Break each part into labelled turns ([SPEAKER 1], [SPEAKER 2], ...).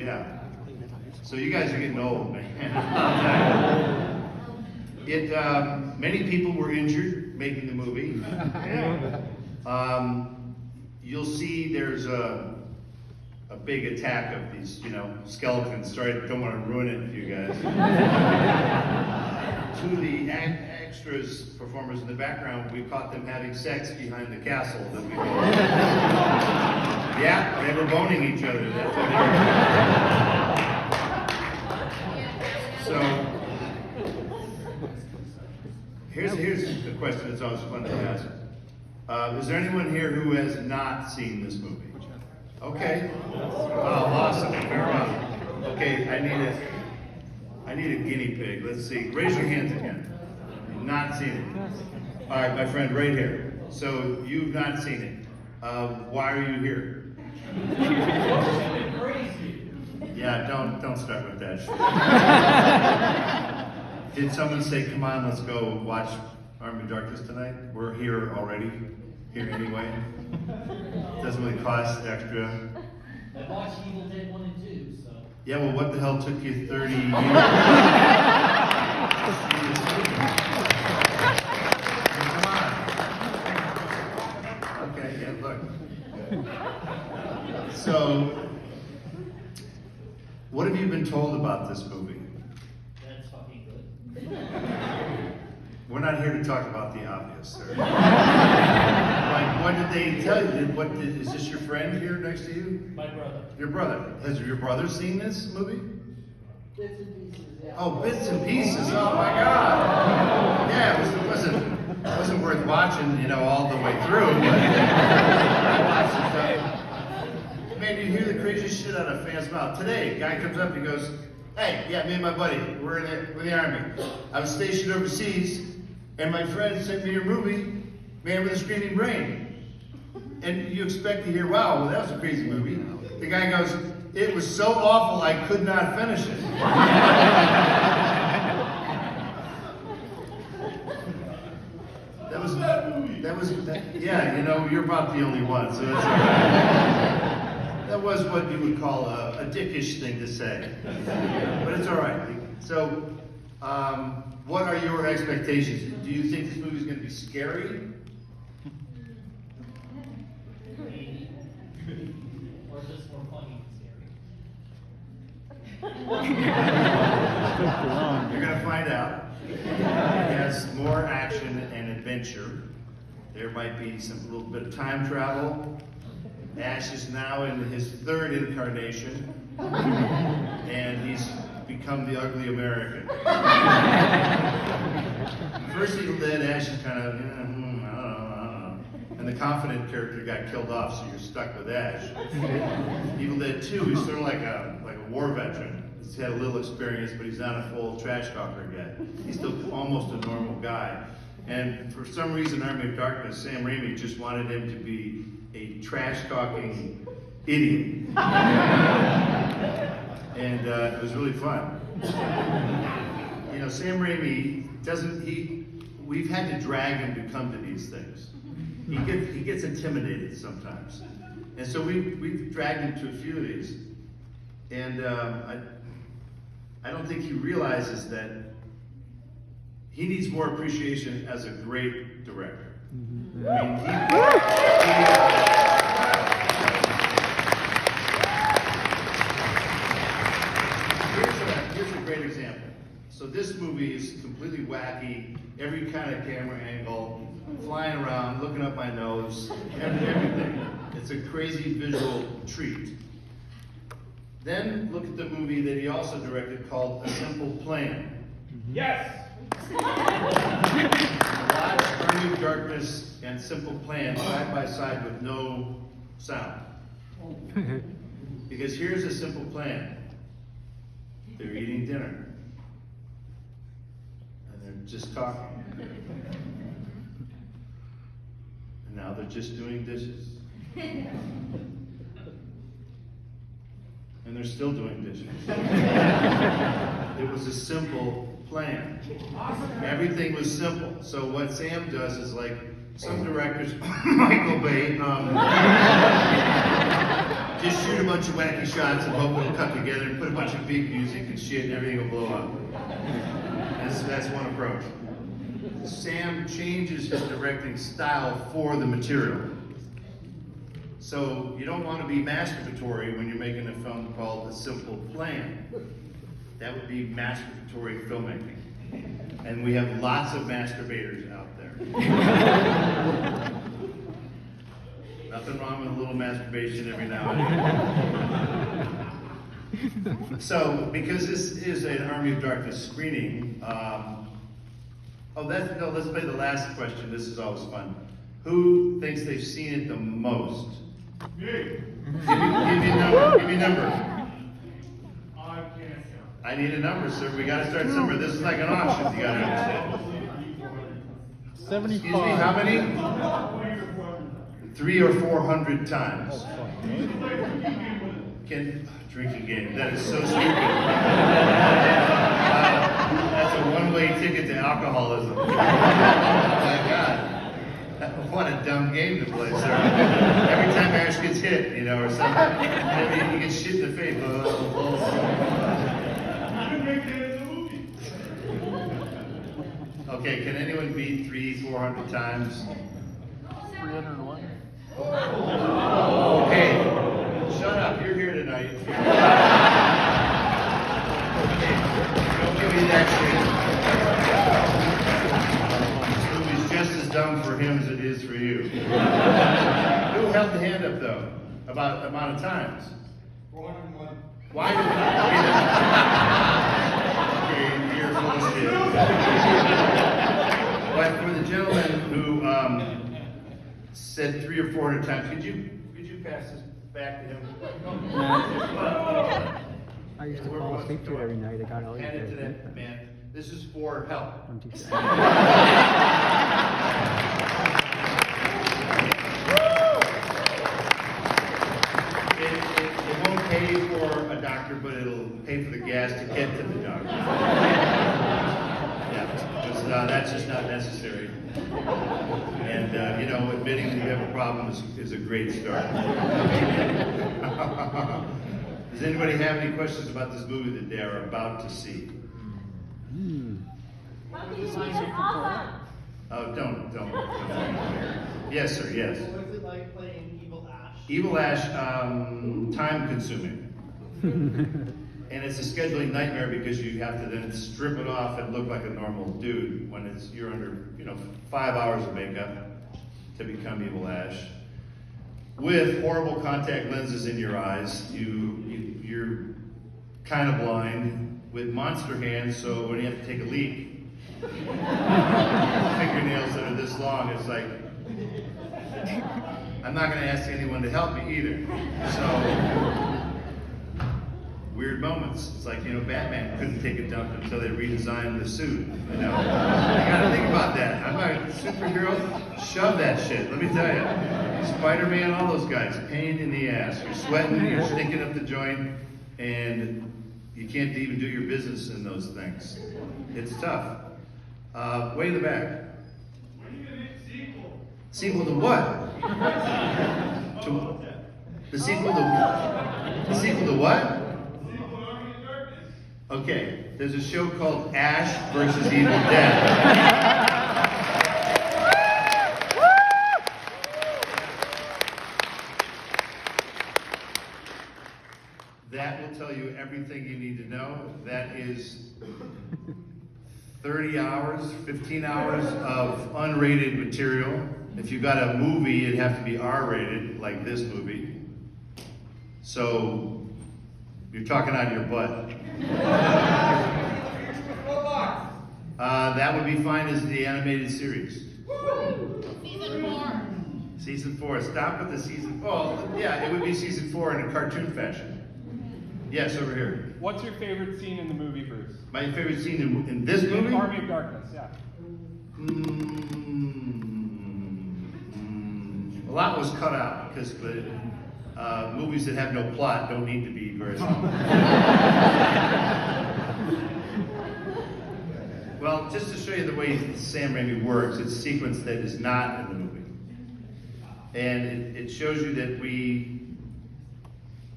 [SPEAKER 1] Yeah. So you guys are getting old, man. Many people were injured making the movie. You'll see there's a big attack of these, skeletons. Sorry, I don't want to ruin it for you guys. Two of the extras performers in the background, we caught them having sex behind the castle that we built. Yeah, they were boning each other. That's what they were. So, here's the question that's always fun to ask. Is there anyone here who has not seen this movie? Okay. Oh, awesome. Okay, I need a guinea pig. Let's see. Raise your hands again. Not seen it. All right, my friend, right here. So you've not seen it. Why are you here? Yeah, don't start with that shit. Did someone say, "Come on, let's go watch Army of Darkness tonight"? We're here already. Here anyway. Doesn't really cost extra.
[SPEAKER 2] I watched Evil Dead 1 and 2, so.
[SPEAKER 1] Yeah, well, what the hell took you 30 years? Come on. Okay, yeah, look. So, what have you been told about this movie?
[SPEAKER 2] That's fucking good.
[SPEAKER 1] We're not here to talk about the obvious, sir. Like, what did they tell you? Is this your friend here next to you?
[SPEAKER 2] My brother.
[SPEAKER 1] Your brother. Has your brother seen this movie?
[SPEAKER 3] Bits and pieces, yeah.
[SPEAKER 1] Oh, bits and pieces. Oh my God. Yeah, it wasn't worth watching, all the way through. But I watched it. Man, you hear the craziest shit out of fans' mouth. Today, a guy comes up and goes, "Hey, yeah, me and my buddy, we're in the Army. I was stationed overseas, and my friend sent me your movie, Man with a Screaming Brain." And you expect to hear, "Wow, well, that was a crazy movie." The guy goes, "It was so awful, I could not finish it." Yeah, you're about the only one, so it's all right. That was what you would call a dickish thing to say. But it's all right. So, what are your expectations? Do you think this movie is going to be scary?
[SPEAKER 2] Maybe. Or just more funny and scary.
[SPEAKER 1] You're going to find out. It has more action and adventure. There might be a little bit of time travel. Ash is now in his third incarnation, and he's become the ugly American. First Evil Dead, Ash is kind of, I don't know. And the confident character got killed off, so you're stuck with Ash. Evil Dead 2, he's sort of like a war veteran. He's had a little experience, but he's not a full trash talker yet. He's still almost a normal guy. And for some reason, Army of Darkness, Sam Raimi just wanted him to be a trash-talking idiot. And it was really fun. Sam Raimi we've had to drag him to come to these things. He gets intimidated sometimes. And so we've dragged him to a few of these. And I don't think he realizes that he needs more appreciation as a great director. I mean, here's a great example. So this movie is completely wacky, every kind of camera angle, flying around, looking up my nose, everything. It's a crazy visual treat. Then look at the movie that he also directed called A Simple Plan.
[SPEAKER 2] Yes!
[SPEAKER 1] Watch Army of Darkness and Simple Plan side by side with no sound. Because here's a simple plan. They're eating dinner. And they're just talking. And now they're just doing dishes. And they're still doing dishes. It was a simple plan. Everything was simple. So what Sam does is some directors, Michael Bay, just shoot a bunch of wacky shots and hope it'll cut together and put a bunch of big music and shit and everything will blow up. That's one approach. Sam changes his directing style for the material. So you don't want to be masturbatory when you're making a film called A Simple Plan. That would be masturbatory filmmaking. And we have lots of masturbators out there. Nothing wrong with a little masturbation every now and then. So, because this is an Army of Darkness screening, let's play the last question. This is always fun. Who thinks they've seen it the most?
[SPEAKER 4] Me.
[SPEAKER 1] Give me a number. Give me a number.
[SPEAKER 4] I can't count.
[SPEAKER 1] I need a number, sir. We gotta start somewhere. This is like an auction. You gotta understand.
[SPEAKER 5] 75.
[SPEAKER 1] Excuse me, how many? 300 or 400 times. Drinking game. That is so stupid. That's a one-way ticket to alcoholism. Oh my God. What a dumb game to play, sir. Every time Ash gets hit, or something. Maybe he gets shit in the face.
[SPEAKER 4] You can make that as a movie.
[SPEAKER 1] Okay, can anyone beat 300-400 times?
[SPEAKER 5] 301.
[SPEAKER 1] Hey, shut up. You're here tonight. Don't give me that shit. This movie's just as dumb for him as it is for you. Who held the hand up, though? About amount of times?
[SPEAKER 4] 401.
[SPEAKER 1] Why did okay, you're full of shit. But for the gentleman who said 300 or 400 times, could you pass this back to him?
[SPEAKER 6] I used to fall asleep to it every night. I got all
[SPEAKER 1] Hand it to that man. This is for help.
[SPEAKER 6] I'm too sad.
[SPEAKER 1] It won't pay for a doctor, but it'll pay for the gas to get to the doctor. Yeah, that's just not necessary. And admitting that you have a problem is a great start. Does anybody have any questions about this movie that they are about to see? Oh, don't. Yes, sir, yes.
[SPEAKER 3] What is it like playing Evil Ash?
[SPEAKER 1] Evil Ash, time consuming. And it's a scheduling nightmare because you have to then strip it off and look like a normal dude when you're under, 5 hours of makeup to become Evil Ash. With horrible contact lenses in your eyes, you're kind of blind with monster hands, so when you have to take a leak, fingernails that are this long, it's like, I'm not going to ask anyone to help me either. So, weird moments. It's like, Batman couldn't take a dump until they redesigned the suit. You gotta think about that. I'm not a superhero. Shove that shit. Let me tell you. Spider-Man, all those guys, pain in the ass. You're sweating, you're stinking up the joint, and you can't even do your business in those things. It's tough. Way in the back.
[SPEAKER 4] When are you gonna make a sequel?
[SPEAKER 1] Sequel to what? The sequel to what?
[SPEAKER 4] Sequel to Army of Darkness.
[SPEAKER 1] Okay, there's a show called Ash versus Evil Dead. That will tell you everything you need to know. That is 30 hours, 15 hours of unrated material. If you got a movie, it'd have to be R-rated, like this movie. So, you're talking out of your butt. That would be fine as the animated series. Season 4. Stop with the season. Oh, yeah, it would be season 4 in a cartoon fashion. Yes, over here.
[SPEAKER 5] What's your favorite scene in the movie, Bruce?
[SPEAKER 1] My favorite scene in this movie?
[SPEAKER 5] Army of Darkness, yeah.
[SPEAKER 1] A lot was cut out because the movies that have no plot don't need to be very long. Well, just to show you the way Sam Raimi works, it's a sequence that is not in the movie. And it shows you that we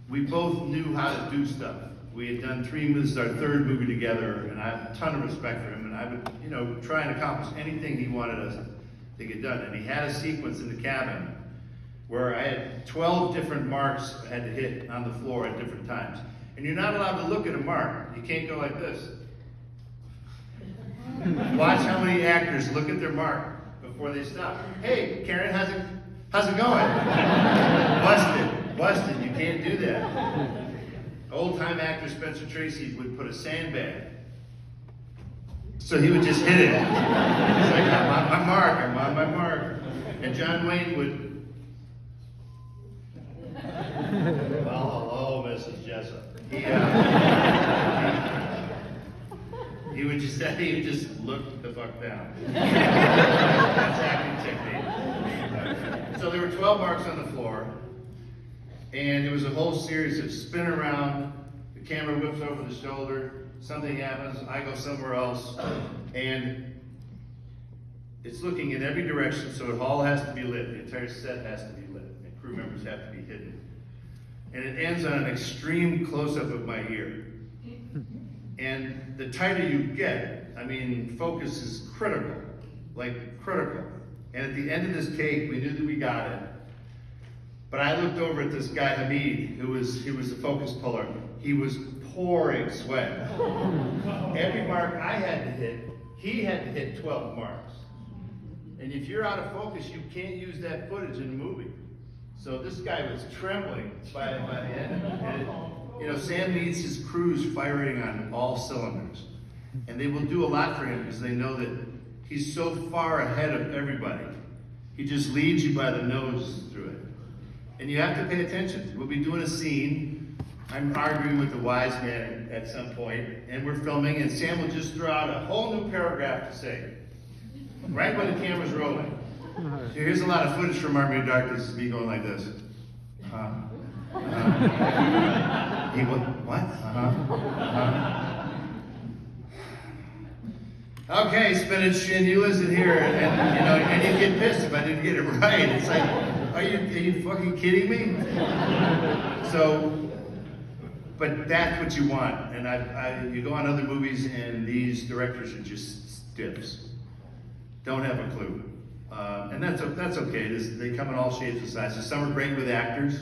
[SPEAKER 1] both knew how to do stuff. We had done 3 movies, our 3rd movie together, and I have a ton of respect for him, and I would, you know, try and accomplish anything he wanted us to get done. And he had a sequence in the cabin where I had 12 different marks I had to hit on the floor at different times. And you're not allowed to look at a mark. You can't go like this. Watch how many actors look at their mark before they stop. Hey, Karen, how's it going? Busted. You can't do that. Old-time actor Spencer Tracy would put a sandbag. So he would just hit it. He's like, I'm on my mark. And John Wayne would, well, hello, Mrs. Jessup. He would just look the fuck down. That's acting technique. So there were 12 marks on the floor, and it was a whole series of spin around, the camera whips over the shoulder, something happens, I go somewhere else, and it's looking in every direction, so it all has to be lit. The entire set has to be lit, and crew members have to be hidden. And it ends on an extreme close-up of my ear. And the tighter you get, I mean, focus is critical, like critical. And at the end of this take, we knew that we got it. But I looked over at this guy, Hamid, he was the focus puller. He was pouring sweat. Every mark I had to hit, he had to hit 12 marks. And if you're out of focus, you can't use that footage in the movie. So this guy was trembling by the end. And you know, Sam needs his crews firing on all cylinders. And they will do a lot for him because they know that he's so far ahead of everybody. He just leads you by the nose through it. And you have to pay attention. We'll be doing a scene. I'm arguing with the wise man at some point, and we're filming, and Sam will just throw out a whole new paragraph to say, right when the camera's rolling. So here's a lot of footage from Army of Darkness of me going like this. He went, what? Okay, spinach, and you listen here, and you know, and you get pissed if I didn't get it right. It's like, are you fucking kidding me? So, but that's what you want. And you go on other movies, and these directors are just stiffs. Don't have a clue. And that's okay. They come in all shapes and sizes. Some are great with actors.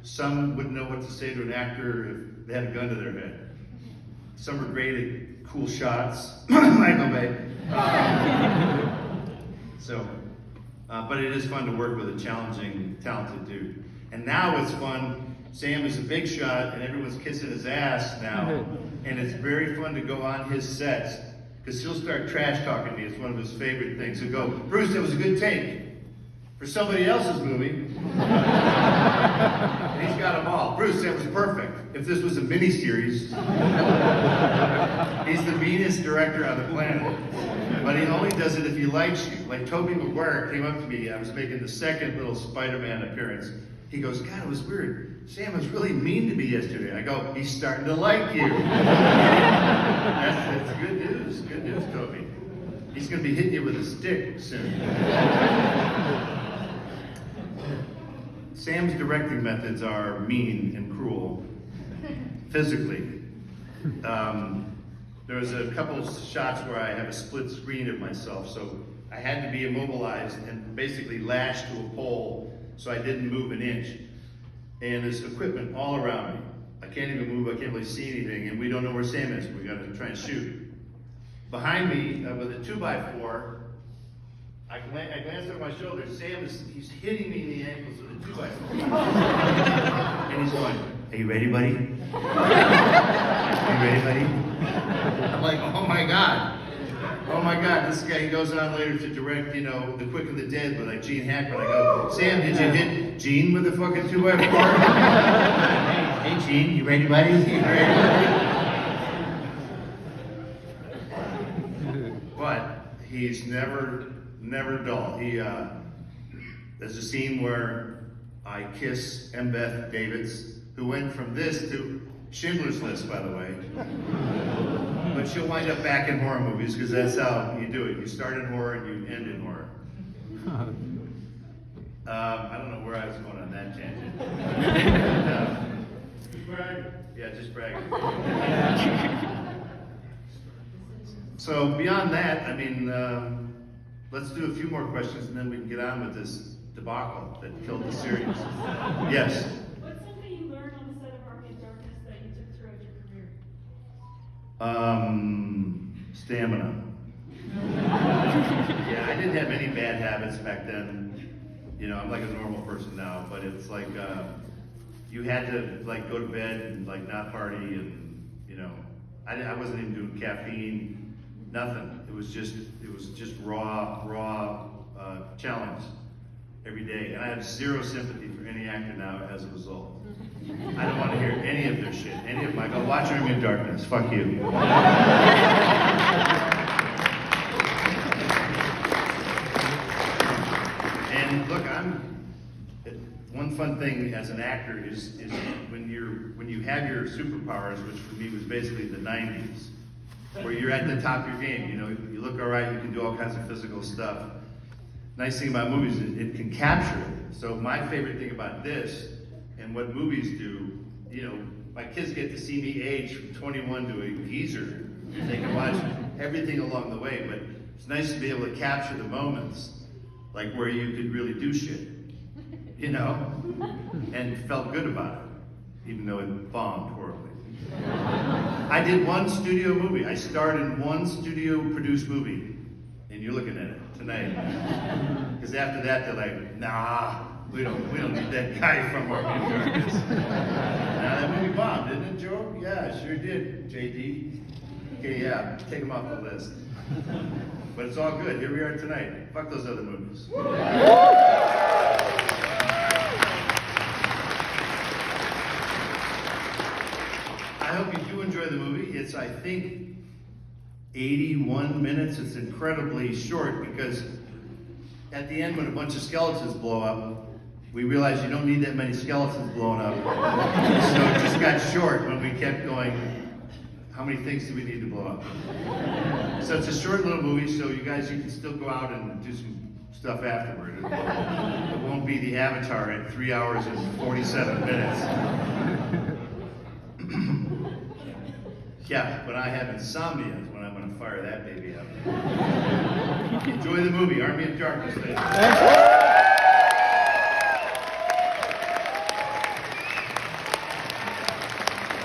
[SPEAKER 1] Some wouldn't know what to say to an actor if they had a gun to their head. Some are great at cool shots. Michael Bay. But it is fun to work with a challenging, talented dude. And now it's fun. Sam is a big shot, and everyone's kissing his ass now. And it's very fun to go on his sets, because he'll start trash talking me. It's one of his favorite things. He'll go, Bruce, that was a good take. For somebody else's movie. And he's got them all. Bruce, that was perfect. If this was a miniseries, he's the meanest director on the planet. But he only does it if he likes you. Like Tobey Maguire came up to me, I was making the second little Spider-Man appearance. He goes, God, it was weird. Sam was really mean to me yesterday. I go, he's starting to like you. That's good news. Good news, Toby. He's going to be hitting you with a stick soon. Sam's directing methods are mean and cruel, physically. There was a couple of shots where I have a split screen of myself, so I had to be immobilized and basically lashed to a pole so I didn't move an inch. And there's equipment all around me. I can't even move, I can't really see anything, and we don't know where Sam is. We gotta try and shoot. Behind me, with a 2x4, I glanced over my shoulder. Sam he's hitting me in the ankles with a 2x4. And he's going, are you ready, buddy? Are you ready, buddy? I'm like, oh my God. Oh my God, this guy goes on later to direct, you know, The Quick and the Dead with like Gene Hackman. I go, Sam, did you hit Gene with a fucking 2x4? Hey Gene, you ready, buddy? You ready, buddy? But he's never dull. There's a scene where I kiss Beth Davids, who went from this to Schindler's List, by the way. But she'll wind up back in horror movies, because that's how you do it. You start in horror and you end in horror. I don't know where I was going on that tangent.
[SPEAKER 4] Just brag.
[SPEAKER 1] Yeah, just bragging. So beyond that, I mean, let's do a few more questions and then we can get on with this debacle that killed the series. Yes.
[SPEAKER 7] What's something you learned on the set of Army of Darkness that you took throughout your career?
[SPEAKER 1] Stamina. Yeah, I didn't have any bad habits back then. You know, I'm like a normal person now, but it's like, you had to like go to bed and like not party and, you know, I wasn't even doing caffeine, nothing. It was just raw challenge every day. And I have zero sympathy for any actor now as a result. I don't want to hear any of their shit. Any of my, go watch Army of Darkness. Fuck you. And look, one fun thing as an actor is when you have your superpowers, which for me was basically the 90s, where you're at the top of your game. You know, you look all right, you can do all kinds of physical stuff. Nice thing about movies is it can capture it. So my favorite thing about this and what movies do, you know, my kids get to see me age from 21 to a geezer. They can watch everything along the way, but it's nice to be able to capture the moments, like where you could really do shit, you know, and felt good about it, even though it bombed horribly. I did one studio movie. I starred in one studio produced movie, and you're looking at it tonight. Because after that, they're like, nah, we don't need that guy from Army of Darkness. Now that movie bombed, didn't it, Joe? Yeah, it sure did, JD. Okay, yeah, take him off the list. But it's all good. Here we are tonight. Fuck those other movies. I hope you do enjoy the movie. It's, I think, 81 minutes. It's incredibly short because at the end when a bunch of skeletons blow up, we realized you don't need that many skeletons blowing up. So it just got short when we kept going, how many things do we need to blow up? So it's a short little movie, so you guys, you can still go out and do some stuff afterward. It won't be the Avatar at 3 hours and 47 minutes. Yeah, when I have insomnia is when I'm going to fire that baby up. Enjoy the movie, Army of Darkness, ladies.